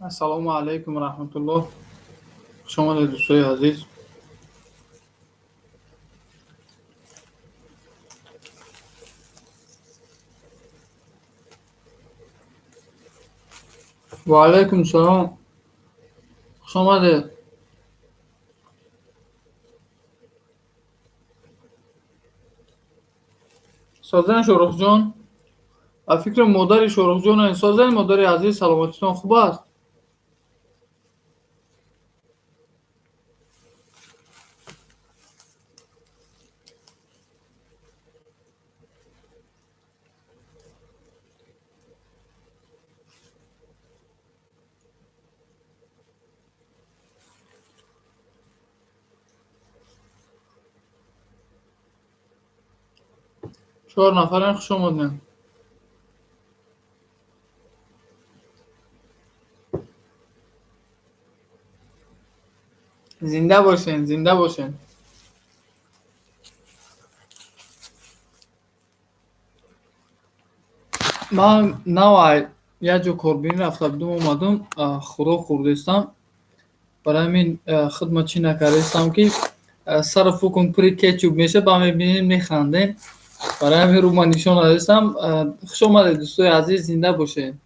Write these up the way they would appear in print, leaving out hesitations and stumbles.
السلام علیکم و رحمت الله. شما دوستای عزیز، و علیکم سلام. خوش آمده. سازن شورخ جان، فکر مادر شورخ جان این سازن مادر عزیز، سلامتیتان خوب است؟ چهار نفرین خوش آمدین. زنده باشین، زنده باشین. من نوای یک جو کاربین رفته بودم اومدم، خوراک خوردستم. برای همین خدمتچی نکردستم که سر فوکم پری کچوب میشه، با میبینین میخندین. برای همین رو من نشان دادستم. خوش آمده دوستای عزیز، زنده باشین.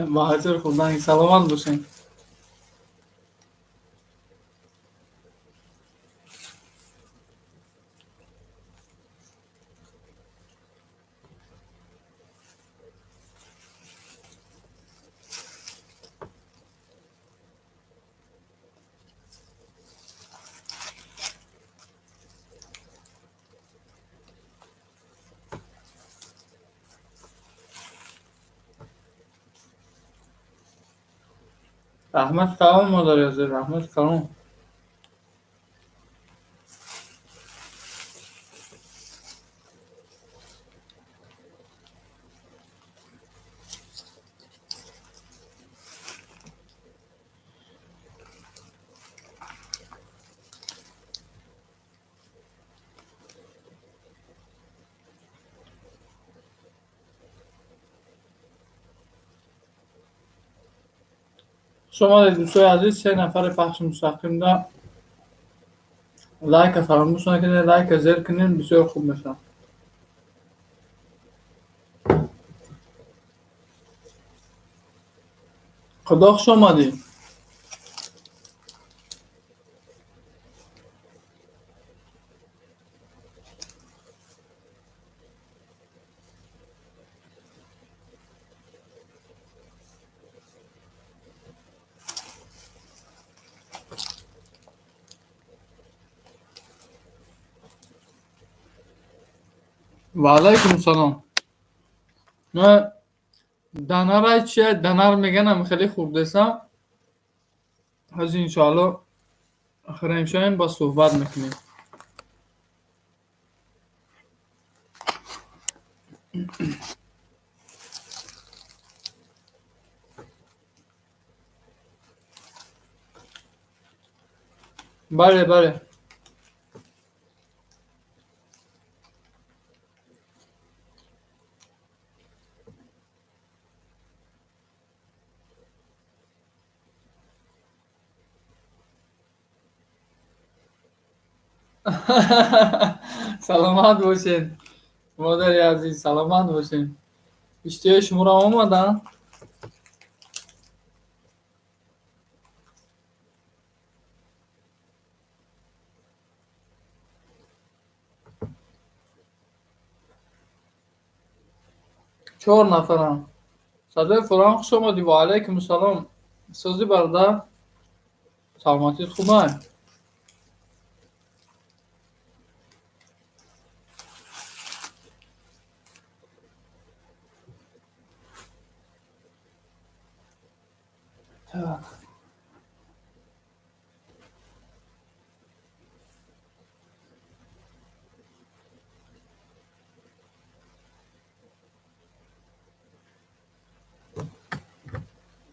مهاجر خدای سلامت باشین. رحمت کلام مادر عزیز، رحمت کلام. شما دوستای عزیز، سه نفر پخش مستقیم دا لایک فراموش نکنید، لایک زیر کنین، بسیار خوب میشه. خدا خوش آمدی. و علیکم سلام. نه، دانه رای چیه؟ دانه رو میگنم خیلی خوب دستم. از انشاءالله آخر امشاین با صحبت میکنیم. بله بله. سلامت باشین مادر عزیز، سلامت باشین. اشتیای شما را آمدن. چهار نفرم. صدای فلان خوش آمدی. و علیکم السلام. سازی برده، سلامتی خوبه.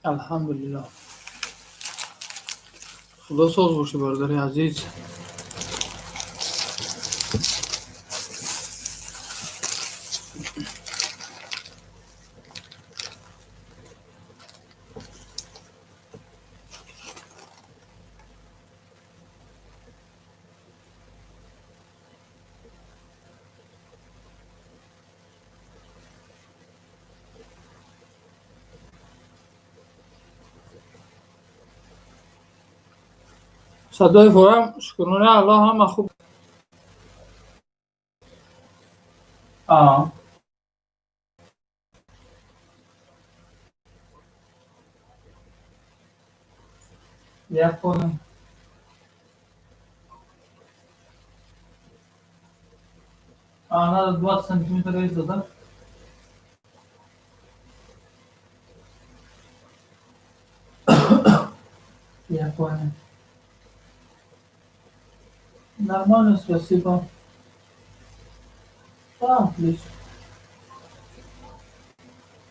الحمدلله. خدا ساز باشه برادر عزیز. صدای فورم شکرانه الله همه خوب. آه یک کنم. آه نه 20 سانتی متر ایستاده. یک کنم. Нормально, спасибо. Да, отлично.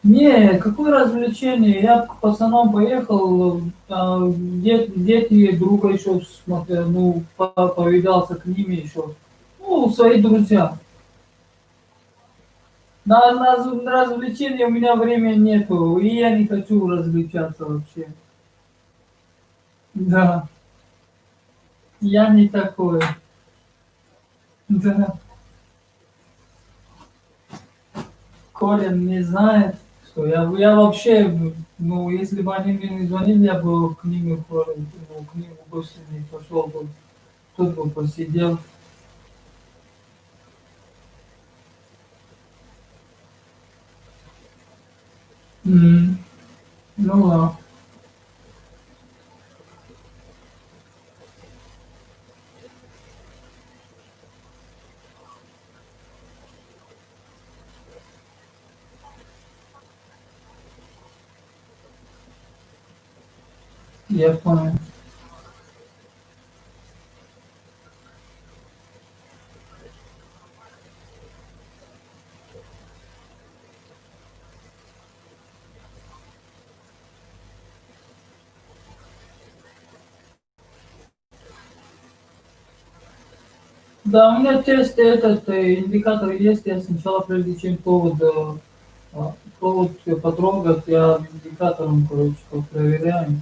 Не, какое развлечение? Я к пацанам поехал, дети друга еще смотрел, ну, повидался к ними еще. Ну, свои друзья. На развлечения у меня времени нету, и я не хочу развлекаться вообще. Да, я не такой. Да, Коля не знает, что я вообще, ну, если бы они мне не звонили, я бы к ним, ну, к ним в гости не пошел бы, тут бы посидел. М, Ну да, я понял. Да, у меня тест этот индикатор есть, я сначала, прежде чем повод потрогать, я индикатором, короче, проверяю.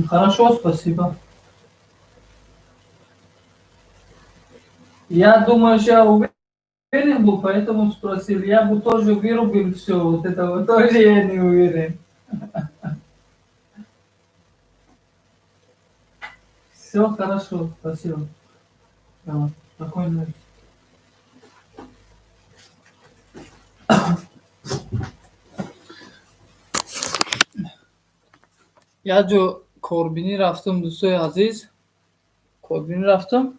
Хорошо, спасибо. Я думаю, что я уверен был, поэтому спросил. Я бы тоже вырубил все, вот это вот тоже я не уверен. Все хорошо, спасибо. Да, спокойной ночи. Я ҷо корбинӣ рафтам, дӯстои азиз, корбинӣ рафтам.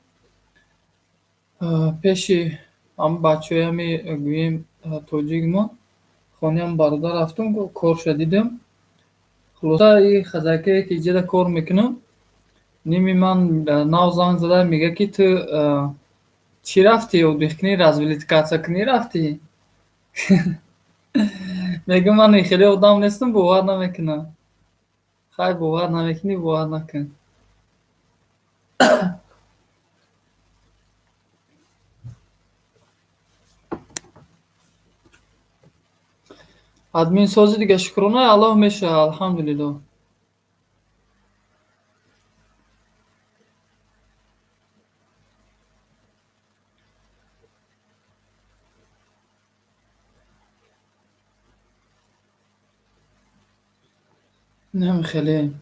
Пеши ҳам бачаҳоями гӯем тоҷикмон, хонаи бародар рафтам, корша дидам. Хулоса и хазакае ки иҷода кор мекунам, ними ман нав занг зада мега ки ту чӣ рафтӣ, отдихкунӣ, реабилитатсия кунӣ рафтӣ? Мегӯям ман хеле одам нестам, бовар намекунам. Хай бовар намекунӣ, бовар накун. Админсозӣ дига шукронаи Аллоҳ мешавад, алҳамдулиллоҳ. Нами хеле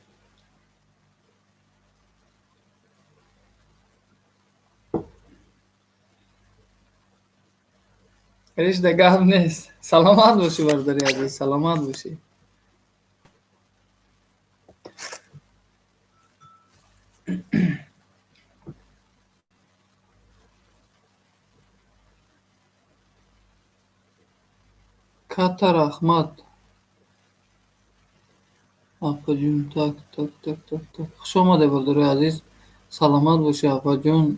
ришта гап нест. Саломат бошӣ, бародари азиз, саломат бошӣ. Катта рахмат. Апаҷон, так. Хуш омадед, бародари азиз. Саломат бошӣ, апаҷон.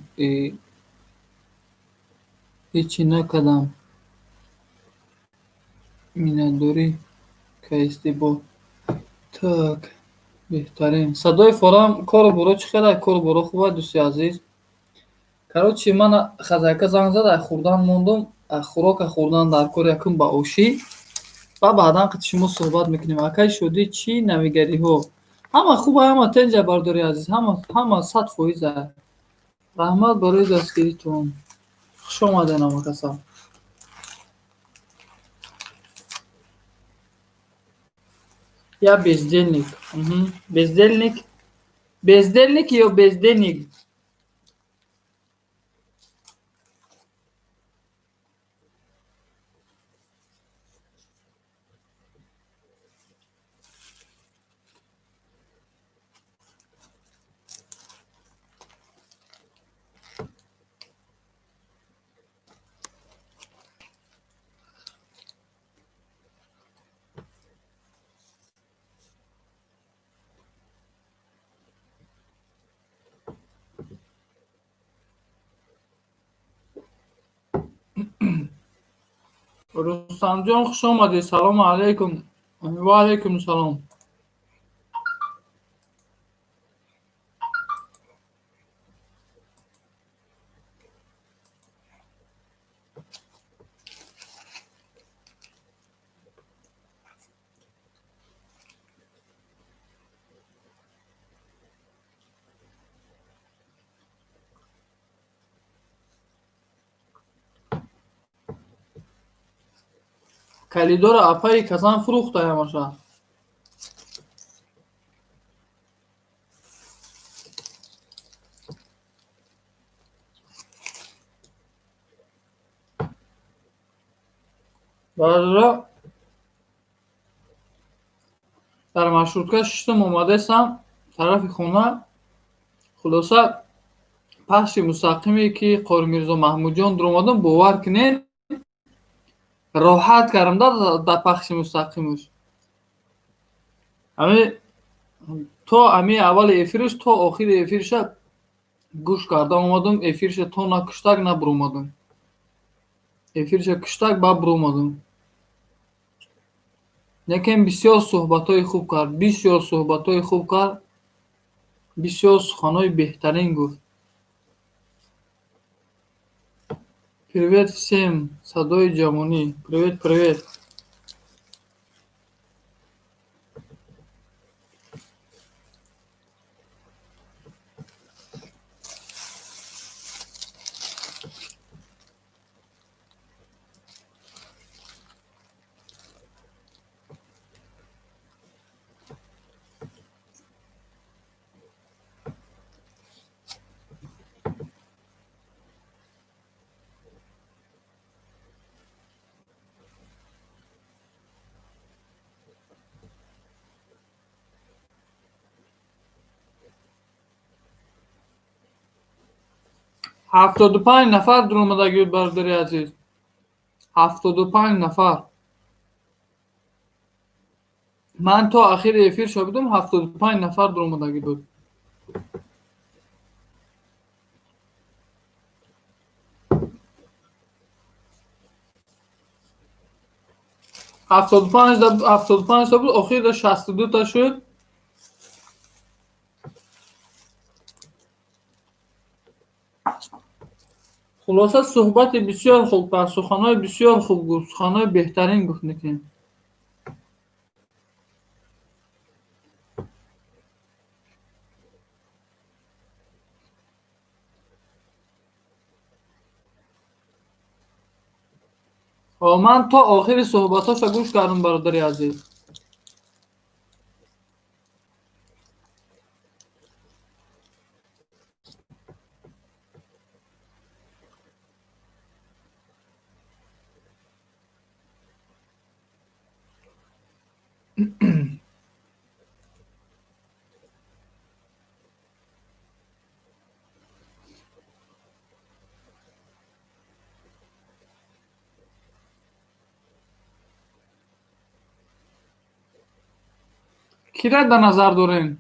هیچی نکردم. مینه‌داری کایستی با так беҳтарин. Садои форам кору буру чӣ қадар кору буру хуб дӯсти азиз. Короче ман хазяйка занг зада хурдан мондум, хӯрока хӯрдан дар кор якум ба ошӣ. Ба баъдан қити шумо суҳбат мекунем. Акай шудӣ чӣ навигариҳо? Ҳама хуба, ҳама тенҷа бардори азиз, ҳама 100%. Раҳмат барои дастгиритон. Хуш омадед намакасам. Я бездельник. Бездельник. Бездельник ё бездельник? Рустамҷон хуш омадед. Салому алайкум. Ва алайкум салом. Калидора апаи казан фурӯхтаям аша. Барода дар маршрутка шиштум омадаистам тарафи хона. Хулоса пахши мустақиме ки Қори Мирзо Маҳмудҷон дуромадам, бовар кунед роҳат кардам дар пахши мустақимаш. То ами аввали эфираш то охири эфириша гӯш карда омадам. Эфириша то накуштак на буромадам. Эфириша куштак баъд буромадам. Лекин бисёр суҳбатҳои хуб кард. Бисёр суҳбатҳои хуб кард. Бисёр суханҳои беҳтарин гуфт. Привет всем. Садои ҷавонӣ. Привет, привет. ҳафтоду панҷ нафар дуромадаги буд бародари азиз. 75 нафар. Ман то ахири эфир шобидам 75 нафар дуромадаги буд. ҳафтоду панҷ та буд, охирда 62 та шуд. хулоса суҳбати бисёр хуб кард, суханҳои бисёр хуб гуфт, суханҳои беҳтарин гуфт. Никин ман то охири суҳбатоша гӯш кардам бародари азиз. Кира дар назар дорем?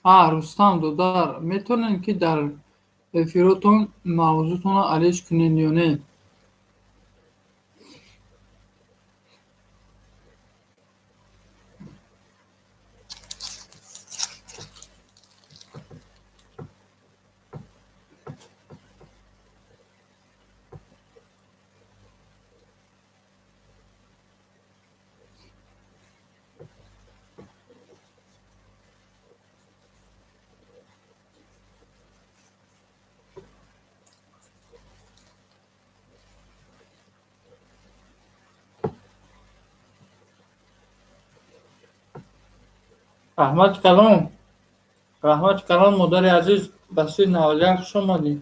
Рустам Дудар. Метавонем ки дар رفیقتون موضوعتون رو علیش کنین یا نه. رحمت کلام، رحمت کلام مادر عزیز، بسی نهالیت شما دی.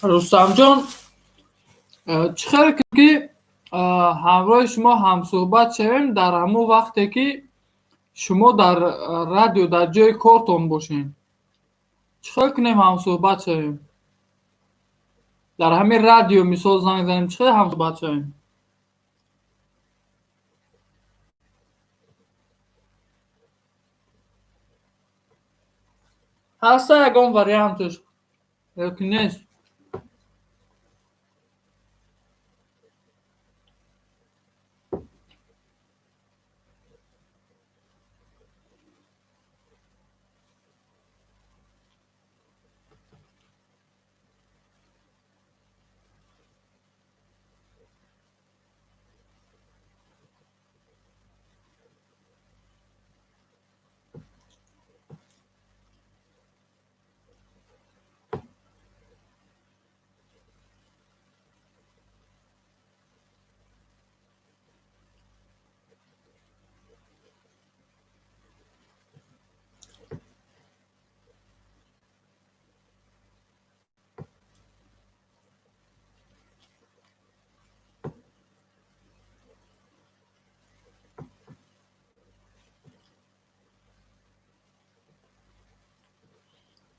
رستم جان، چه خیلی که همراه شما هم صحبت شویم در همون وقتی که شما در رادیو در جای کارتون باشین. چه خیلی کنیم هم صحبت شویم در همین رادیو، مثال زنگ زنیم، چه خیلی هم صحبت شویم. هسته یکم وریانتش یکی نیست.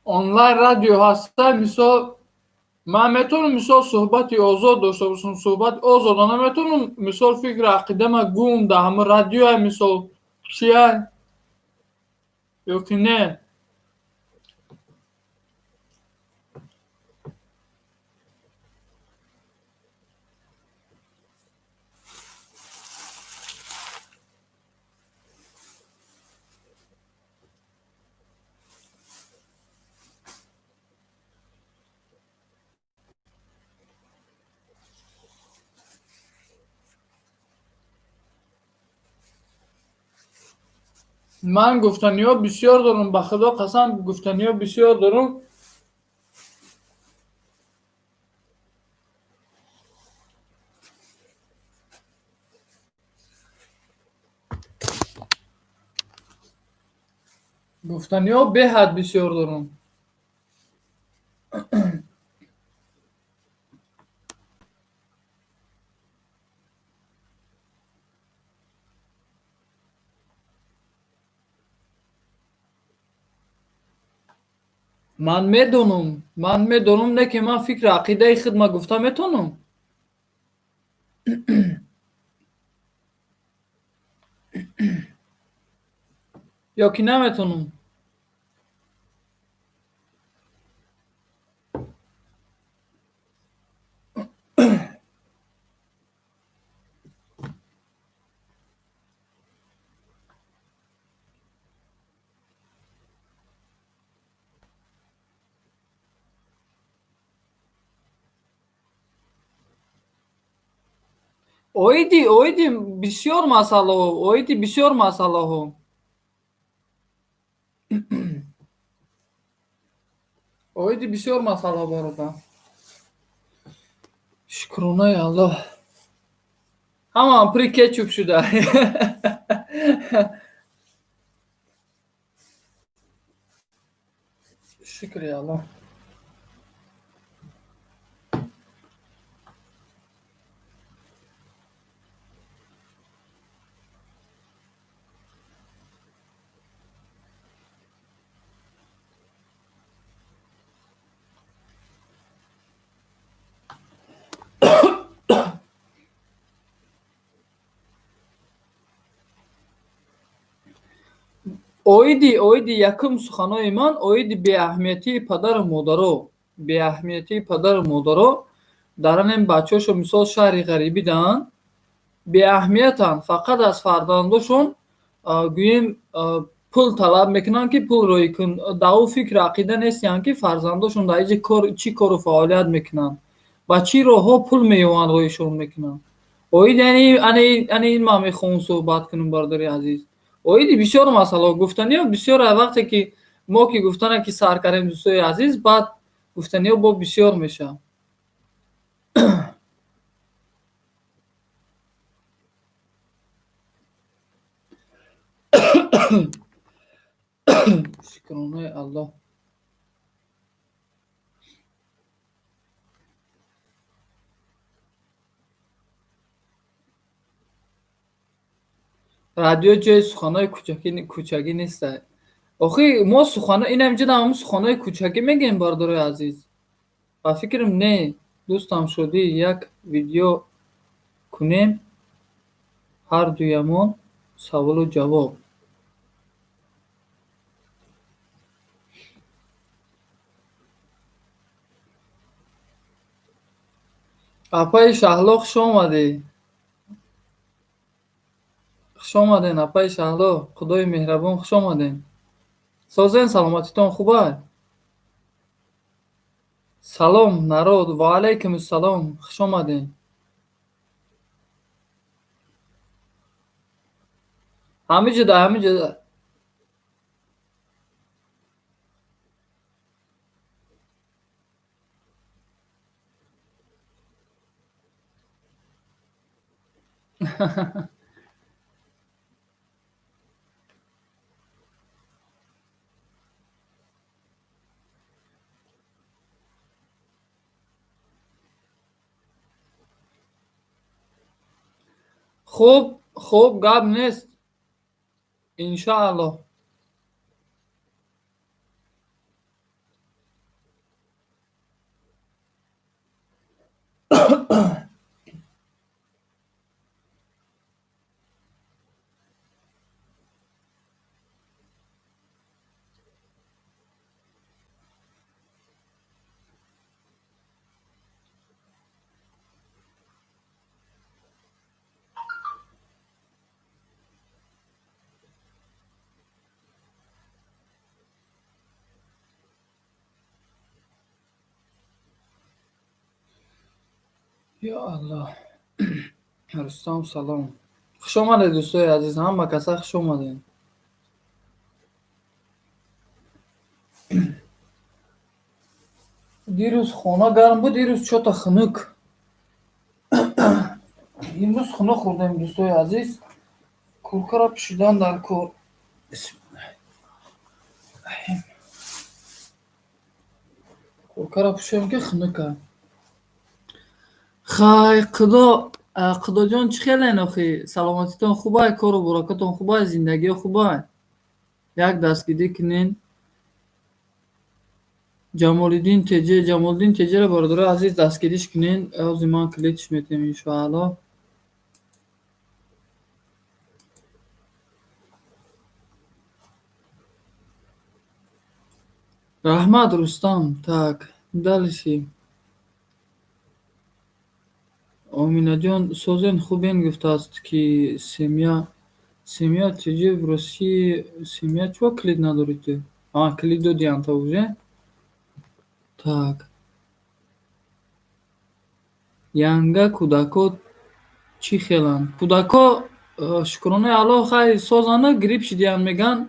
آنلاین رادیو هسته، مثال من میتونم مثال صحبتی آزاد داشته باشم، صحبت آزادانه میتونم مثال فکر عقیده ما گوم در همه رادیو های مثال چیه یا که نه. من گفتنی ها بسیار دارم، به خدا قسم گفتنی ها بسیار دارم. گفتنی ها به حد بسیار دارم. من میدونم نه که من فکر عقیده خود گفته میتونم یا که نمیتونم. оиди бисёр масъалаҳо, оиди бисёр масъалаҳо. Оиди бисёр масъала бародар. Шукронаи Аллоҳ. Ҳамаам пури кетчуп шуда. Шукри Аллоҳ. Оиди якум суханои ман оиди беаҳамиятии падару модаро. Беаҳамиятии падару модаро дар ин бачаҳошо мисол шаҳри ғарибӣ даанд, беаҳамиятанд, фақат аз фарзандошон гӯем пул талаб мекунанд, ки пулро кун. Даву фикру ақида нестиянд, ки фарзандошон дар иҷи чӣ кору фаъолият мекунанд, ба чӣ роҳҳо пул меёбанд, роҳишон мекунанд. Оиди ани ин ман мехоҳам суҳбат кунам, бародари азиз. Оиди бисёр масъалаҳо гуфтаниҳо бисёр. Вақте ки мо ки гуфтане ки сар кардем, дӯстои азиз, баъд гуфтаниҳо бо бисёр мешавад. Шукронаи Аллоҳ. Радио ҷои суханои кӯчагӣ нестай. Охи мо сухана ин ҳамҷода ҳамун суханои кӯчагӣ мегӯем, бародари азиз. Ба фикрам не. Дӯстам шодӣ як видео кунем, ҳардуямон саволу ҷавоб. Апаи Шаҳло хуш омадӣ. Хуш омаден апаи Шаҳло. Худои меҳрабон хуш омаден. Созен саломатитон хуб аст? Салом народ. Ва алайкум ассалом. Хуш омаден. Ҳамиҷода. Хуб гап нест. Иншааллоҳ. Ё Аллоҳ. Рустам салом. Хуш омадед дӯстои азиз. Ҳама каса хуш омадед. Дирӯз хона гарм буд, дирӯз чота хунук. Имрӯз хунук хӯрдем дӯстои азиз. Куркара пӯшидан дар кор. Куркара пӯшем ки хунука. Хай Қудоҷон чӣ хелен охи? Саломатитон хуб аст? Кору боракатон хуб аст? Зиндагиё хуб аст? Як дастгирӣ кунен. Ҷамолиддин теҷеро бародари азиз дастгириш кунен. Ҳозир ман клитиш метем иншоаллоҳ. Раҳмат Рустам. Так, далиши. Оминаҷон созен хубен гуфтааст, ки семья теҷе в России. Семья чого клит надоред ту? Клит додианд то уже? Так. Янга кӯдакот чӣ хеланд? Кӯдако шукронаи Аллоҳ хай созанда гириф шидиянд, мегӯянд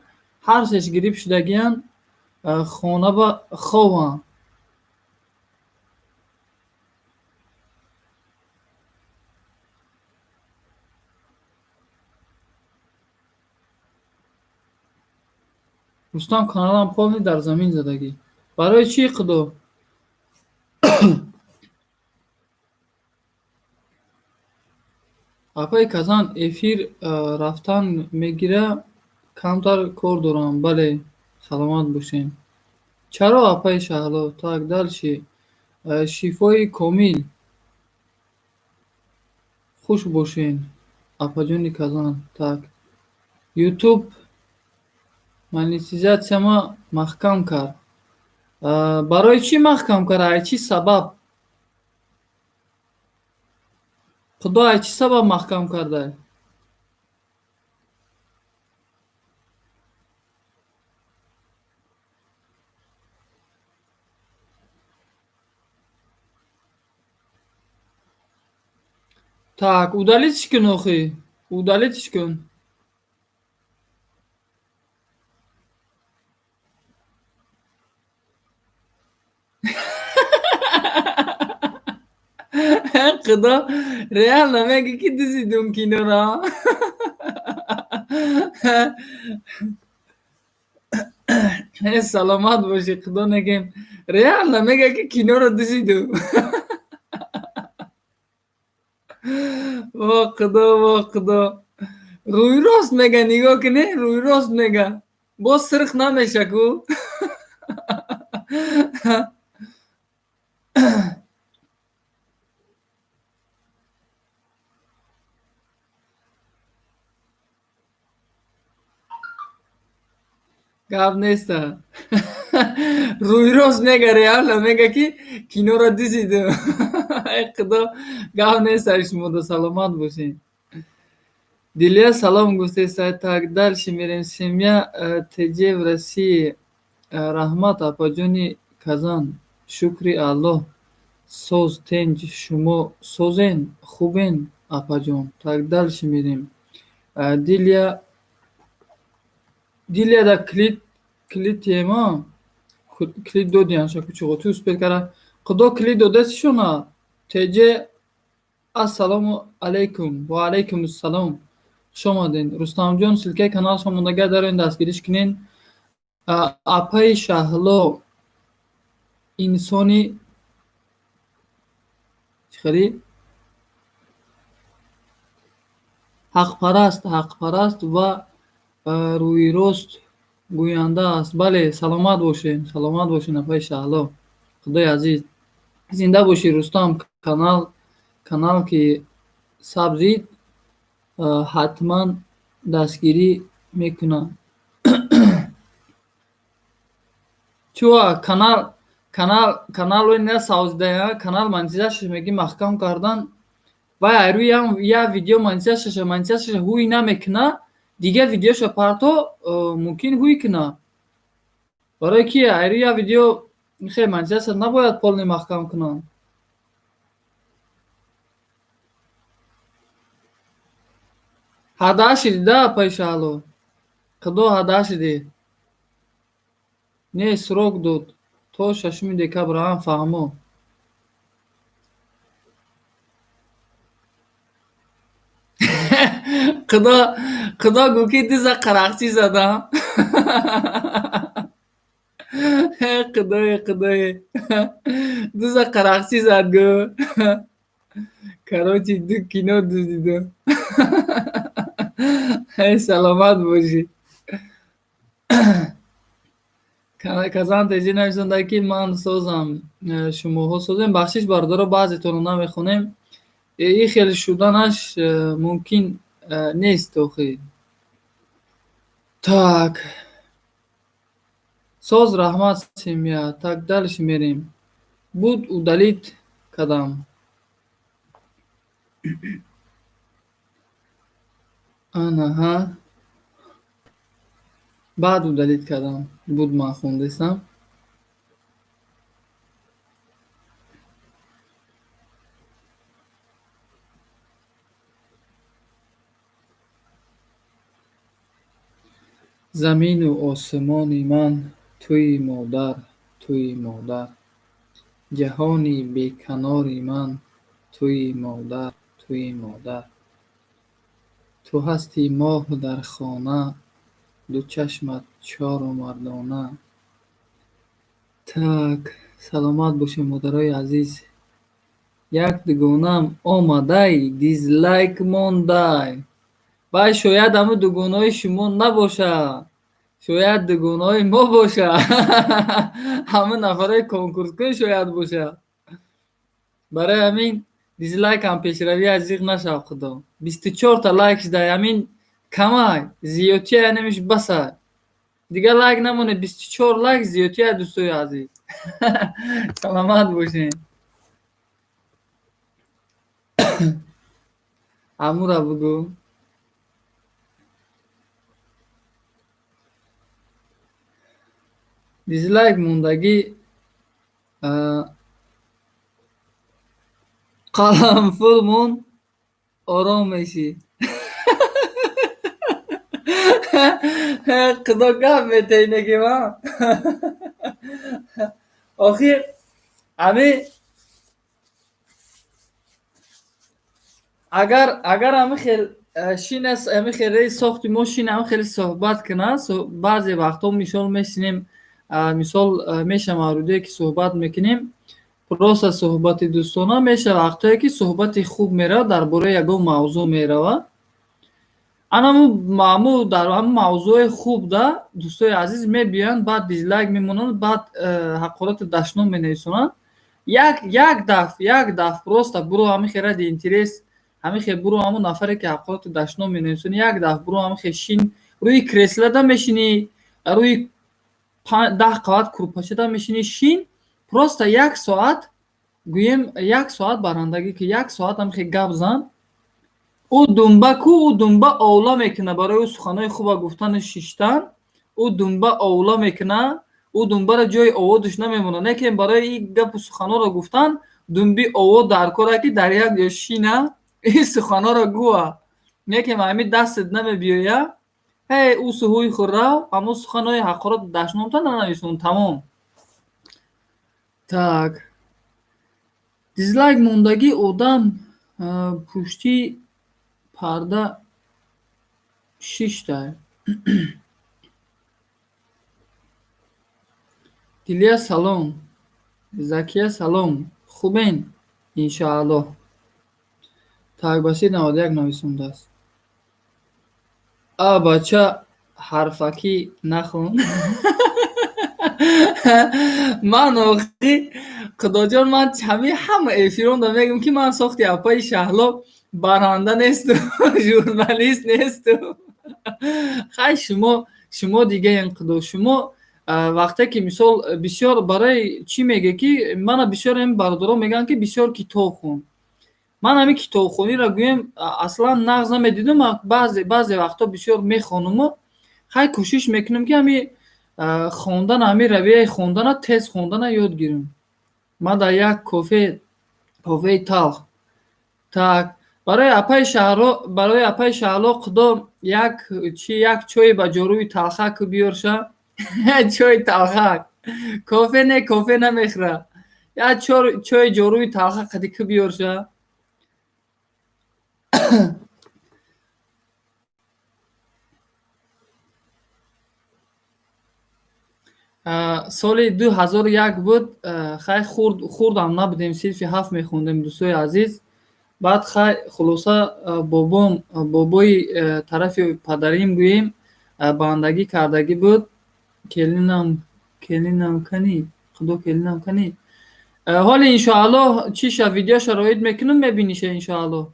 ҳар сеш гириф шудагиянд хона ба хованд. Рустам каналам пол дар замин задагӣ. Барои чӣ қудо? Апаи Казан эфир рафтан мегира, камтар кор дорам. Бале, саломат бошем. Чаро апаи Шаҳло? Так, дальше. Шифои комил. Хуш бошен, апаҷони Казан. Так. Ютуб монетизатсияма маҳкам кард. Барои чӣ маҳкам кард? Аз чӣ сабаб? Худо аз чӣ сабаб маҳкам кардай? Так, удалитш кун охи. Удалитш кун. Худо реал намеги ки дузидум киноро. Саломат бошӣ, худо нагем. Реал намега ки киноро дузидум. Во худо, во худо. Рӯйрост мега, нигоҳ кунед, рӯйрост мега. Боз сирқ намеша ку. гап неста. Рӯйрост мега, реал намега ки киноро дузидум. Ай худо, гап неста шумода, саломат бошед. Дилия салом гуфтест. Так, дальше мерем. Семья ТЖ в России. Раҳмат апаҷони Казан. Шукри Аллоҳ. Соз тенҷ шумо созен, хубен апаҷон. Так, дальше мерем. Дилия да клит ема. Клит додиян шаку чуғо ту успел кара. Худо клит додастшона. ТЖ ассалому алайкум. Ва алайкум ассалом. Хуш омадед. Рустамҷон, силкаи каналашон мондага, дароин дастгириш кунед. Апаи Шаҳло инсони чиқари ҳақпараст ва рӯйрост гӯянда аст. Бале, саломат бошед, саломат бошед апаи Шаҳло. Худои азиз зинда бошӣ. Рустам канал ки сабзид ҳатман дастгирӣ мекунад. Чуа канал вега савзидая, канал монетизация меги маҳкам кардан. Вай айрӯ я видео монетизация ҳуй намекуна, дигар видеоша парто мумкин ҳуй куна. Барои ки айрӯ я видео хеле монетизация набояд полни маҳкам кунанд. Ҳада шидида апаи Шаҳло? Худо ҳада шидед. Не срок дод то 6 декабр. Фаҳмо. Худо гӯ ки дуза қарақчӣ задам. Худое. Дуза қарақчӣ зад гӯ. Короче, ду кино дузидум. Саломат бошӣ. Казан тежи нависонда ки ман созам, шумоҳо созем. Бахшиш бардоро баъзетонро намехонем. И хел шуданаш мумкин нест охи. Так. Соз раҳмат семья. Так, дальше мерем. Буд удалит кадам. Анаҳа. баъд удалит кардам. Буд ман хондестам. замину осмони ман туи модар, туи модар, ҷаҳони беканори ман туи модар, туи модар. ту ҳасти моҳ дар хона, ду чашмат чору мардона. Так, саломат бошед модарои азиз. Як дугонаам омадай, дизлайк мондай. вай шояд ҳамун дугонаҳои шумо набошад, шояд дугонаҳои мо бошад. ҳамун нафарои конкурскун шояд бошад. барои ҳамин дизлайкам пешравӣ азиқ нашав худо. 24 лайк шуда, ҳамин камай, зиёдтия намеш басай. дигар лайк намоне, 24 лайк зиёдтия дӯстои азиз. саломат бошед. амура бугӯ. дизлайк мондагӣ қаламфур мон ором мешӣ. худо гап метаинаги ман. охир ами агар ами хел шинас ами хеле сохти мо шин ами хеле суҳбат кина, баъзе вақтҳо мисол месинем, мисол мешавад рӯдое ки суҳбат мекунем, просто суҳбати дӯстона меша вақтое ки суҳбати хуб меравад, дар бораи ягон мавзӯъ меравад. анаму дар ҳамун мавзӯи хуб да дӯстои азиз мебиёянд, баъд дизлайк мемонанд, баъд ҳақорати дашном менависонанд. як даф просто буро ҳамихе ради интерес, ҳамихе буро ҳамун нафаре ки ҳақорати дашном менависонӣ, як даф буро ҳамихе шин рӯи креслада мешинӣ, рӯи 10 қават курпачада мешинӣ шин, просто 1 соат гӯем 1 соат барандагӣ ки 1 соат ҳамихе гап зан. ӯ думба ку, ӯ думба овла мекуна барои ӯ суханои хуба гуфтану шиштан. ӯ думба овла мекуна, ӯ думбаро ҷои оводуш намемонад, не ки барои ин гапу суханоро гуфтан думби овод дар кора ки дар як ҷо шина ин суханоро гӯа, не ки ҳамин дастет намебиёя. ҳей ӯ суҳуи хӯррав ҳамун суханои ҳақорати дашномта нанависон, тамом. Так, дизлайк мондагӣ одам пушти парда шиштай. дилия салом, закия салом, хубен иншааллоҳ. так, баси 91 нависондааст. бача ҳарфакӣ нахон. ман охи худоҷон, ман ҳама эфиронда мегӯям ки ман сохти апаи Шаҳло баранда несту, журналист несту. хай шумо дигаен худо, шумо вақте ки мисол бисёр барои чӣ меге ки мана бисёр ин бародарон мегӯянд ки бисёр китоб хун. ман ҳамин китобхониро гӯем аслан нағз намедидум, баъзе вақтҳо бисёр мехонуму хай кӯшиш мекунам ки ҳамин хондан, ҳамин равияи хондана, тез хондана ёд гирам. ман дар як кофеи талх. так, барои апаи Шаҳло худо як чойи ба ҷорӯи талхак биёрша. чойи талхак, кофе намехӯра, як чойи ҷорӯи талхак ки биёрша. соли 2001 буд. хай хурдам набудем, синфи 7 мехондем дӯстои азиз. баъд хай хулоса бобои тарафи падарим гӯем бандагӣ кардагӣ буд. келинам кани худо келинам кани. ҳоли иншоаллоҳ чиша видео шароит мекунам, мебиниша иншоаллоҳ.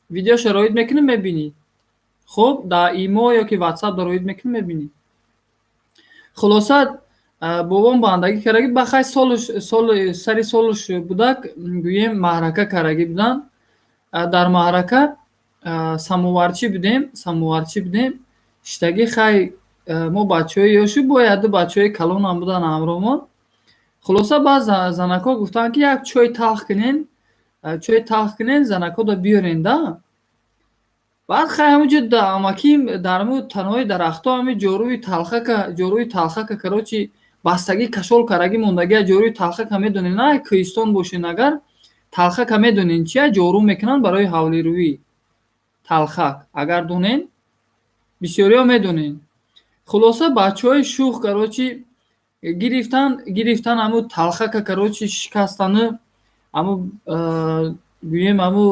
видео шароит мекунам, мебинӣ. хуб, дар имо ё ки ватсап дароид мекунам, мебинӣ. хулоса бобом бандагӣ кардаги ба хай сари солуш будак гӯем маърака кардаги будан. дар маърака самоварчӣ будем. шитаги хай мо бачаҳои ёшу бо яду бачаҳои калонам будан ҳамроҳмон. хулоса баъд занако гуфтанд ки як чой талх кунен, занакода биёрен да. баъд хай ҳаминҷо амакӣ дар мо танҳои дарахтҳо ҳами ҷоруи талхака карочи бастагӣ кашол карагӣ мондагӣ ҷоруи талхака медонед на кӯҳистон бошед агар талхака медонед чия ҷорӯ мекунанд барои ҳавлирӯӣ талхак агар донед бисёриҳо медонед. Хулоса бачаҳои шӯх карочи гирифтан ҳамун талхака карочи шикастану ҳамун гӯем ҳамун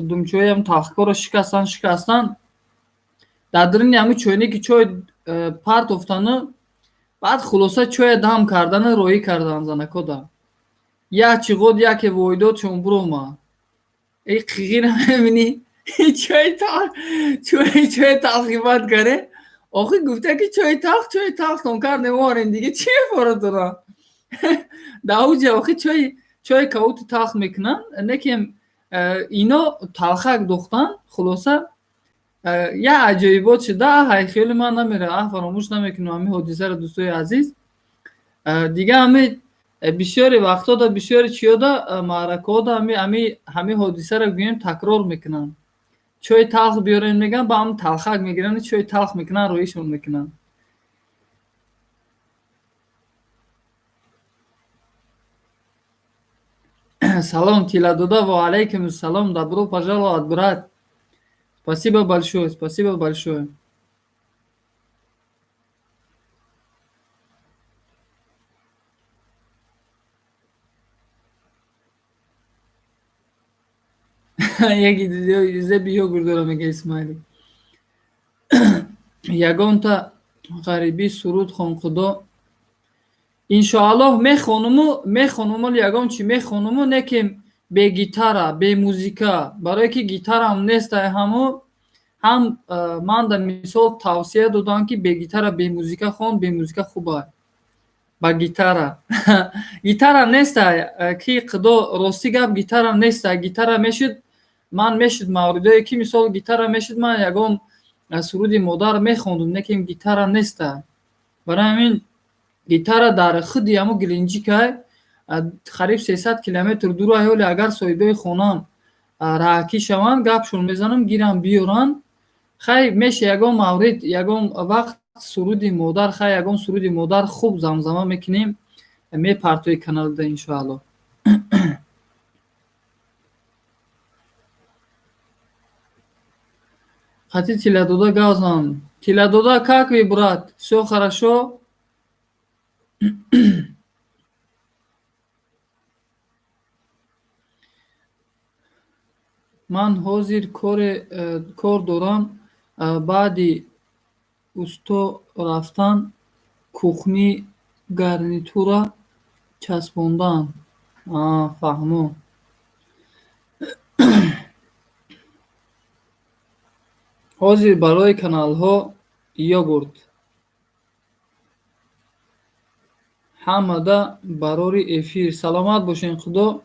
думчаҳои ҳамун талхакаро шикастан дар даруни ҳамун чойники чой партофтану баъд хулоса чое дам кардану роҳӣ карданд занакода. Як чиғод яке воидот шон бурома. Ин қиғина мебинӣ чои талхи бад каре. Охир гуфта ки чои талхтон кардем орен диге чӣ меборад дора? Даҳуҷа охир чои кавути талх мекунанд. Некем ино талхак дохтан хулоса як аҷоибот шуда. Ҳай хиёли ман намера, фаромӯш намекунам ҳамин ҳодисаро дӯстои азиз. Дига ҳамин бисёри вақтода бисёри чиёда маъракаҳода ҳамин ҳодисаро гӯем такрор мекунанд. Чои талх биёрен мегӯянд, ба ҳамин талхак мегиранд, чои талх мекунанд, роҳишон мекунанд. Салом Тиладода, ва алейкум ассалом. Добро пожаловать, брат. Спасибо большое, спасибо большое. Яки зеби ёгурдро мега Исмаилӣ. Ягонта ғарибӣ суруд хон Худо. Иншоаллоҳ мехонуму ягон чӣ мехонуму некем бе гитара, бе музика. Барое ки гитарам неста ҳаму ҳам ман да мисол тавсия додам ки бе гитара, бе музика хон, бе музика хуба. Ба гитара. Гитара неста ки Худо рости гап гитара неста. Гитара мешуд ман мешуд мавридое ки мисол гитара мешуд ман ягон суруди модар мехондум, некем гитара неста. Барои ҳамин гитара дар худи ҳамун Геленҷика қариб 300 километр дур ҳоли агар соҳибои хонам раҳакӣ шаванд, гапшон мезанам, гирам биёранд. Хай меша ягон маврид, ягон вақт суруди модар, хай ягон суруди модар хуб замзама мекунем, мепартои каналда иншоаллоҳ. Хати Тиладода газам. Тиладода, как вы, брат? Всё хорошо? Ман ҳозир кор дорам. Баъди усто рафтан кухни гарнитура часпондан. Фаҳмон. Ҳозир барои каналҳо йогурт. Ҳамада барори эфир. Саломат бошен Худо.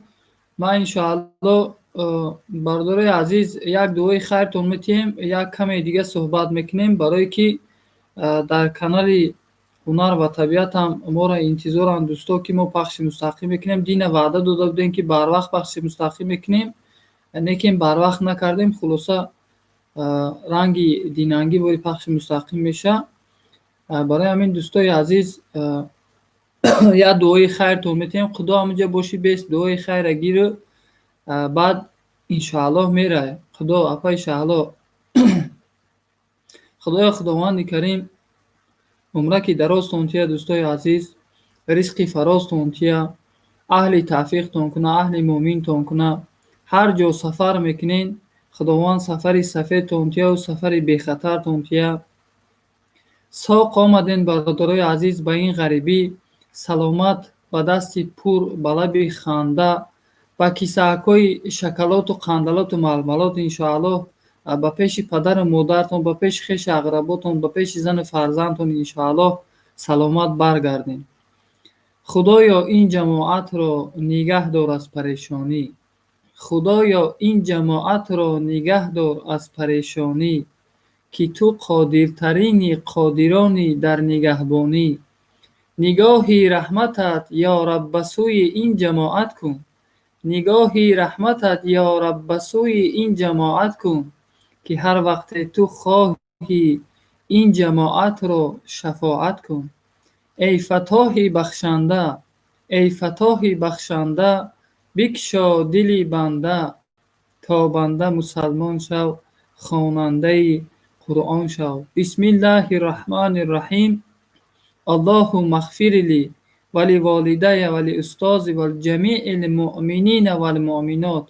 Ман иншоаллоҳ бардораи азиз як дуои хайртон метиҳем, як каме дига суҳбат мекунем, барое ки дар канали Ҳунар ва табиатам моро интизоранд дӯсто ки мо пахши мустақим мекунем. Дина ваъда дода будем ки барвақт пахши мустақим мекунем, лекин барвақт накардем. Хулоса ранги динангӣ бори пахши мустақим меша. Барои ҳамин дӯстои азиз як дуои хайртон метиҳем. Худо ҳаминҷо боши бест дуои хайра гиру баъд иншоаллоҳ мерай. Худо апа иншоаллоҳ. Худоя Худованди карим умраки дарозтон тия дӯстои азиз, ризқи фарозтон тия, аҳли тавфиқтон куна, аҳли муъминтон куна. Ҳар ҷо сафар мекунен, Худованд сафари сафедтон тияу сафари бехатартон тия. Соқ омаден бародарои азиз ба ин ғарибӣ, саломат, ба дасти пур, ба лаби ханда, ба кисаакҳои шоколоду қандалоту малмалот иншоаллоҳ ба пеши падару модартон, ба пеши хеша ақработон, ба пеши зану фарзандтон иншоаллоҳ саломат баргардем. Худоё ин ҷамоатро нигаҳ дор аз парешонӣ. Худоё ин ҷамоатро нигаҳ дор аз парешонӣ, ки ту қодиртарини қодирони дар нигаҳбонӣ. Нигоҳи раҳматат ё Раб ба сӯи ин ҷамоат кун. Нигоҳи раҳматат ё Раб ба сӯи ин ҷамоат кун. که هر وقت تو خواهی این جماعت را شفاعت کن. ای فتاحی بخشنده، ای فتاحی بخشنده، بگشا دلی بنده، تا بنده مسلمان شو، خواننده قرآن شو. بسم الله الرحمن الرحیم. اللهم اغفر لي ولوالدي ولأستاذي ولجميع المؤمنين والمؤمنات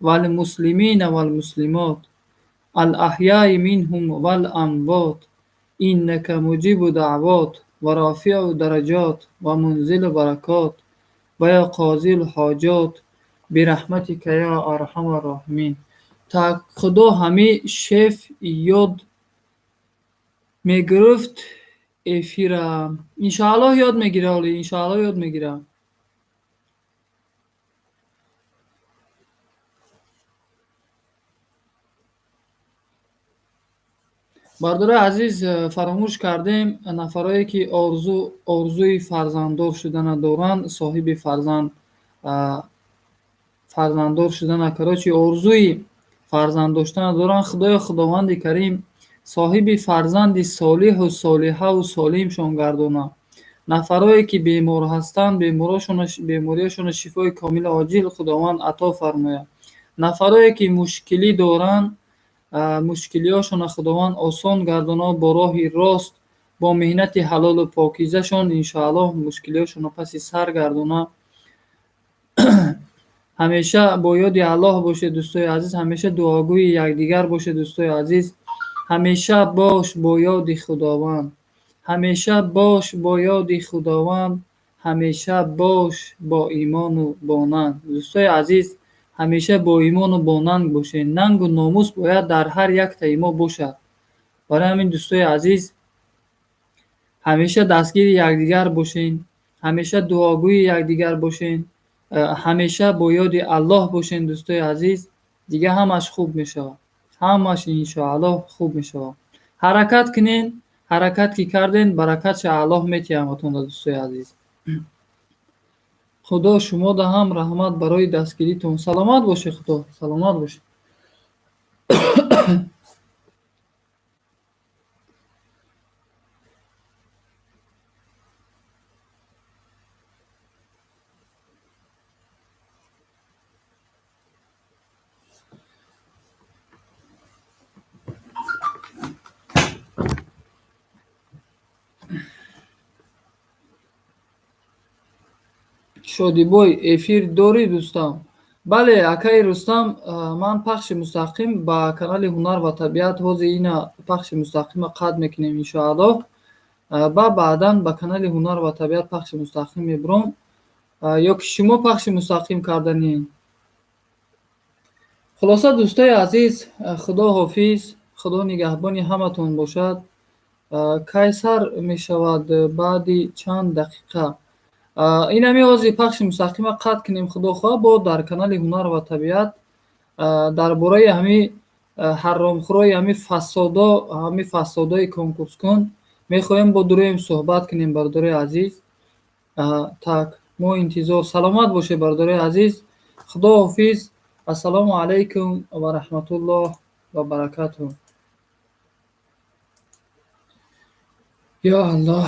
والمسلمين والمسلمات الأحياء منهم والأموات إنك مجيب دعوات ورافع درجات ومنزل بركات ويا قاضي الحاجات برحمتك يا أرحم الراحمين. تا خدا همه شف یاد میگرفت افیرم. انشاءالله یاد میگیره، ولی انشاءالله یاد میگیره. برادر عزیز، فراموش کردیم نفرایی که آرزوی فرزنددار شدن دارند، صاحب فرزنددار شدن کراچی آرزوی فرزند داشتن دارند، خداوند کریم صاحب فرزند صالح و صالحه و سالمشان گردانه. نفرایی که بیمار هستند بیماریشان شفای کامل عاجل خداوند عطا فرماید. نفرایی که مشکلی دارند مشکلیاشون خداوند آسان گردانا، با راه راست با مهنت حلال و پاکیزه شان انشاءالله مشکلیاشون پس سر گردانا. همیشه با یاد الله باشه دوستای عزیز، همیشه دعاگوی یکدیگر باشه دوستای عزیز. همیشه باش با یاد خداوند، همیشه باش با یاد خداوند، همیشه باش با ایمان و با ننگ. دوستای عزیز همیشه با ایمان و با ننگ باشین. ننگ و ناموس باید در هر یک تا ما باشد. برای همین دوستای عزیز همیشه دستگیر یکدیگر باشین، همیشه دعاگوی یکدیگر باشین، همیشه با یاد الله باشین دوستای عزیز. دیگه همش خوب میشه، همش انشاءالله خوب میشه. حرکت کنین، حرکت که کردین برکت الله میتیه همتون دوستای عزیز. خدا شما ده هم رحمت برای دستگیریتون. سلامت باشه، خدا سلامت باشه. شادیبای افیر داری دوستان؟ بله акаи рустам، ман пахши мустақим ба канали ҳунар ва табиат ҳозир ина пахши мустақима қатъ мекунем иншоаллоҳ. баъдан ба канали ҳунар ва табиат пахши мустақим мебурам, ё ки шумо пахши мустақим карданин. хулоса дӯстои азиз, худо ҳофиз, худо нигаҳбони ҳаматон бошад. кай сар мешавад баъди чанд дақиқа. ин ҳами ҳозир пахши мустақима қатъ кунем худо хоҳ. бо дар канали ҳунар ва табиат дар бораи ҳами ҳарромхӯрои ҳами фасодои конкурскун мехоҳем бо дуруем суҳбат кунем бародари азиз. так мо интизор. саломат бошед бародари азиз. худо ҳофиз. ассалому алайкум ва раҳматуллоҳ ва баракатуҳ. ё аллоҳ.